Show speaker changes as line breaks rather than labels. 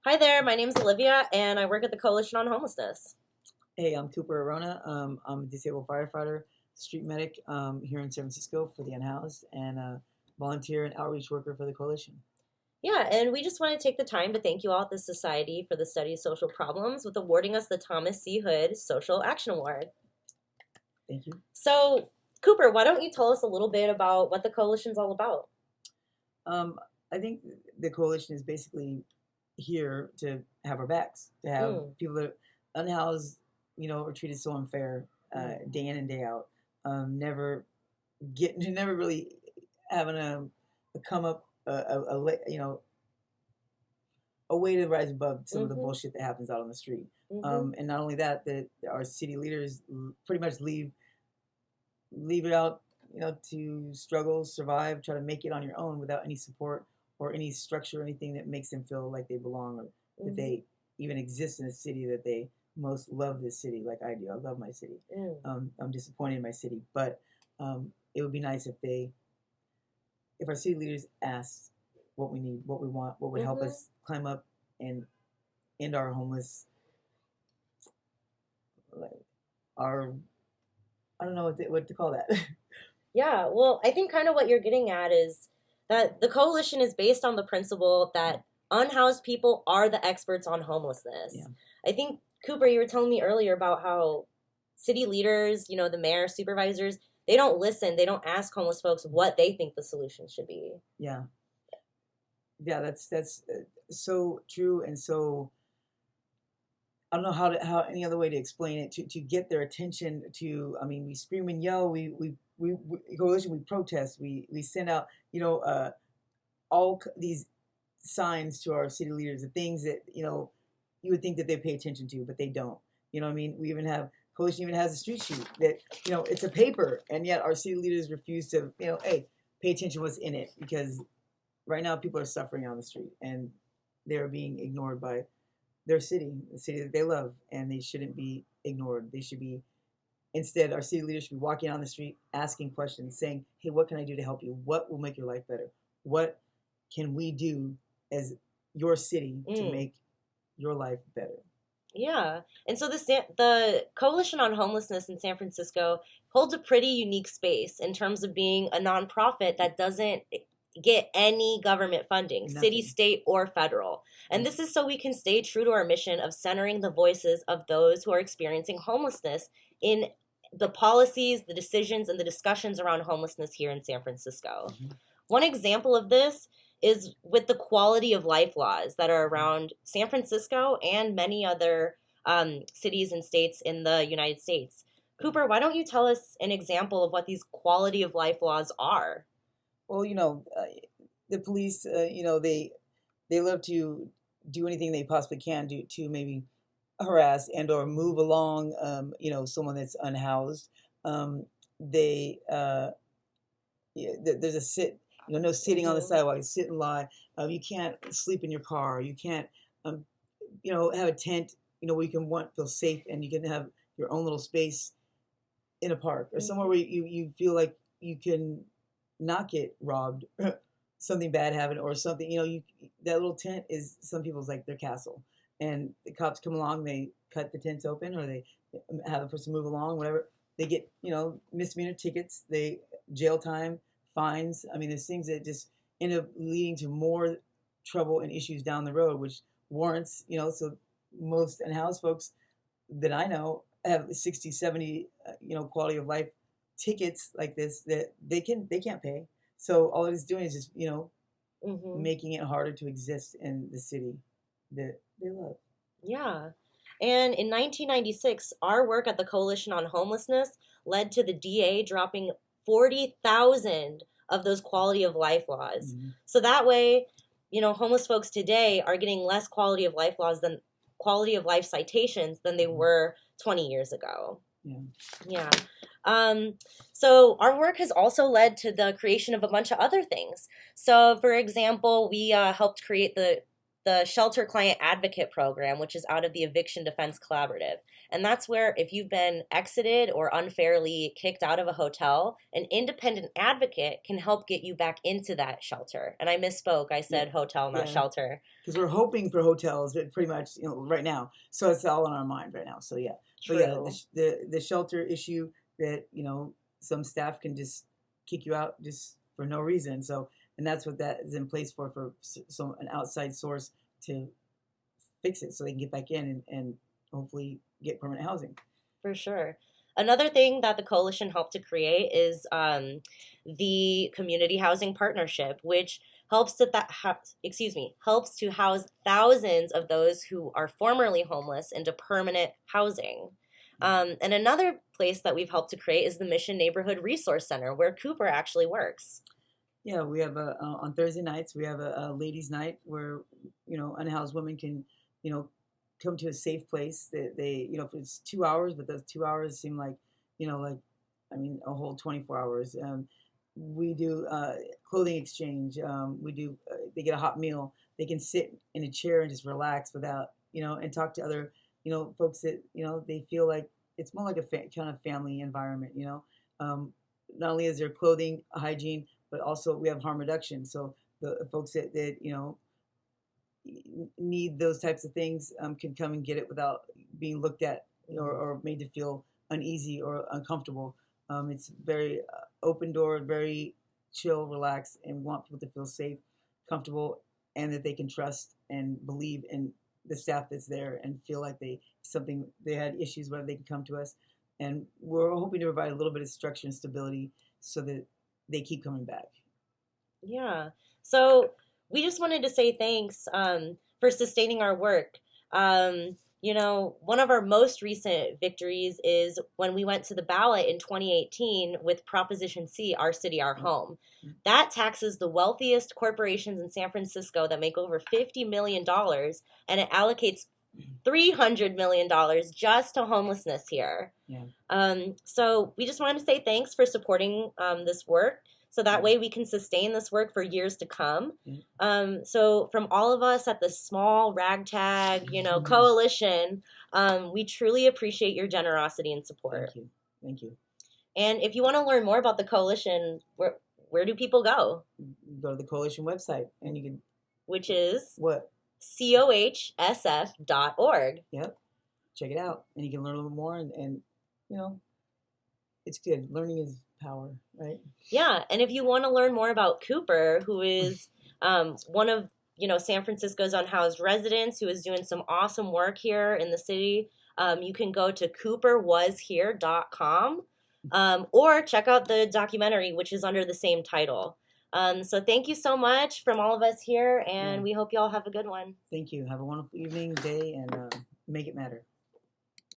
Hi there, my name is Olivia, and I work at the Coalition on Homelessness.
Hey, I'm Cooper Arona. I'm a disabled firefighter, street medic here in San Francisco for the unhoused, and volunteer and outreach worker for the coalition.
Yeah, and we just want to take the time to thank you all at the Society for the Study of Social Problems with awarding us the Thomas C. Hood Social Action Award.
Thank you.
So, Cooper, why don't you tell us a little bit about what the coalition's all about?
Um, I think the coalition is basically here to have our backs, to have
Mm,
people that are unhoused, are treated so unfair,
mm,
day in and day out. Never never really having a come up, a way to rise above some of the
mm-hmm,
bullshit that happens out on the street.
mm-hmm,
And not only that, that our city leaders pretty much leave it out, to struggle, survive, try to make it on your own without any support or any structure or anything that makes them feel like they belong or that
mm-hmm,
they even exist in a city that they most love this city like I do. I love my city.
mm,
I'm disappointed in my city, but it would be nice if our city leaders asked what we need, what we want, what would help
mm-hmm.
us climb up and end our homeless, like, our I don't know what to call that.
Yeah, well, I think kind of what you're getting at is that the coalition is based on the principle that unhoused people are the experts on
Yeah.
homelessness. I think, Cooper, you were telling me earlier about how city leaders, the mayor, supervisors, they don't listen, they don't ask homeless folks what they think the solution should be.
Yeah, yeah, that's so true, and so I don't know how any other way to explain it to get their attention. I mean, we scream and yell, we coalition, we protest, we send out, these signs to our city leaders, the things that you would think that they pay attention to, but they don't. You know what I mean? We even have coalition even has a street sheet that it's a paper, and yet our city leaders refuse to hey, pay attention to what's in it, because right now people are suffering on the street and they're being ignored by their city, the city that they love, and they shouldn't be ignored. They should be instead our city leaders should be walking on the street, asking questions, saying, "Hey, what can I do to help you? What will make your life better? What can we do as your city to
Mm,
make your life better?"
yeah. And so the Coalition on Homelessness in San Francisco holds a pretty unique space in terms of being a nonprofit that doesn't get any government funding, city,
Nothing.
state, or federal. And
Yep.
this is so we can stay true to our mission of centering the voices of those who are experiencing homelessness in the policies, the decisions, and the discussions around homelessness here in San Francisco.
Mm-hmm.
One example of this is with the quality of life laws that are
Mm-hmm.
around San Francisco and many other cities and states in the United States. Cooper, why don't you tell us an example of what these quality of life laws are?
Well, the police, they love to do anything they possibly can do to maybe harass and or move along, someone that's unhoused. They Yeah, there's a no sitting on the
Mm-hmm.
sidewalk. You sit and lie. You can't sleep in your car. You can't, um, have a tent. Where you can feel safe, and you can have your own little space in a park or somewhere
Mm-hmm.
where you feel like you can not get robbed, something bad happen or something. That little tent is some people's like their castle, and the cops come along, they cut the tents open, or they have a person move along, whatever. They get misdemeanor tickets, they jail time, fines. I mean, there's things that just end up leading to more trouble and issues down the road, which warrants so most unhoused folks that I know have 60, 70, quality of life tickets like this that they can't pay. So all it is doing is just
Mm-hmm.
making it harder to exist in the city that they love.
Yeah. And in 1996, our work at the Coalition on Homelessness led to the DA dropping 40,000 of those quality of life laws.
Mm-hmm.
So that way, homeless folks today are getting less quality of life citations than they
Mm-hmm.
were 20 years ago.
Yeah.
Yeah. Um, so our work has also led to the creation of a bunch of other things. So, for example, we helped create the the Shelter Client Advocate Program, which is out of the Eviction Defense Collaborative. And that's where if you've been exited or unfairly kicked out of a hotel, an independent advocate can help get you back into that shelter. And I misspoke. I said
Yeah,
hotel, not
yeah.
shelter.
Because we're hoping for hotels, but pretty much, right now. So it's all on our mind right now. So yeah,
True.
but yeah, the shelter issue that some staff can just kick you out just for no reason. So, and that's what that is in place for so an outside source to fix it so they can get back in and hopefully get permanent housing.
For sure. Another thing that the coalition helped to create is the Community Housing Partnership, which helps to helps to house thousands of those who are formerly homeless into permanent housing. And another place that we've helped to create is the Mission Neighborhood Resource Center, where Cooper actually works.
Yeah, we have on Thursday nights we have a ladies' night where unhoused women can come to a safe place. They if it's 2 hours, but those 2 hours seem like a whole 24 hours. We do clothing exchange. We do they get a hot meal. They can sit in a chair and just relax without and talk to other folks that they feel like it's more like a kind of family environment. Not only is there clothing hygiene, but also we have harm reduction. So the folks that need those types of things can come and get it without being looked at or made to feel uneasy or uncomfortable. It's very open door, very chill, relaxed, and want people to feel safe, comfortable, and that they can trust and believe in the staff that's there and feel like they had issues, whether they can come to us. And we're hoping to provide a little bit of structure and stability so that they keep coming back.
Yeah. So we just wanted to say thanks for sustaining our work. One of our most recent victories is when we went to the ballot in 2018 with Proposition C, Our City, Our Home. That taxes the wealthiest corporations in San Francisco that make over $50 million, and it allocates $300 million just to homelessness here.
Yeah.
So we just wanted to say thanks for supporting this work. So that way we can sustain this work for years to come. So from all of us at the small ragtag, coalition, we truly appreciate your generosity and support.
Thank you.
And if you want to learn more about the coalition, where do people go?
Go to the coalition website, and you can.
Which is
what?
COHSF.org.
Yep. Check it out, and you can learn a little more, and it's good. Learning is power, right?
Yeah, and if you want to learn more about Cooper, who is one of San Francisco's unhoused residents who is doing some awesome work here in the city, you can go to cooperwashere.com or check out the documentary, which is under the same title. So thank you so much from all of us here, and we hope you all have a good one.
Thank you. Have a wonderful evening, day, and make it matter.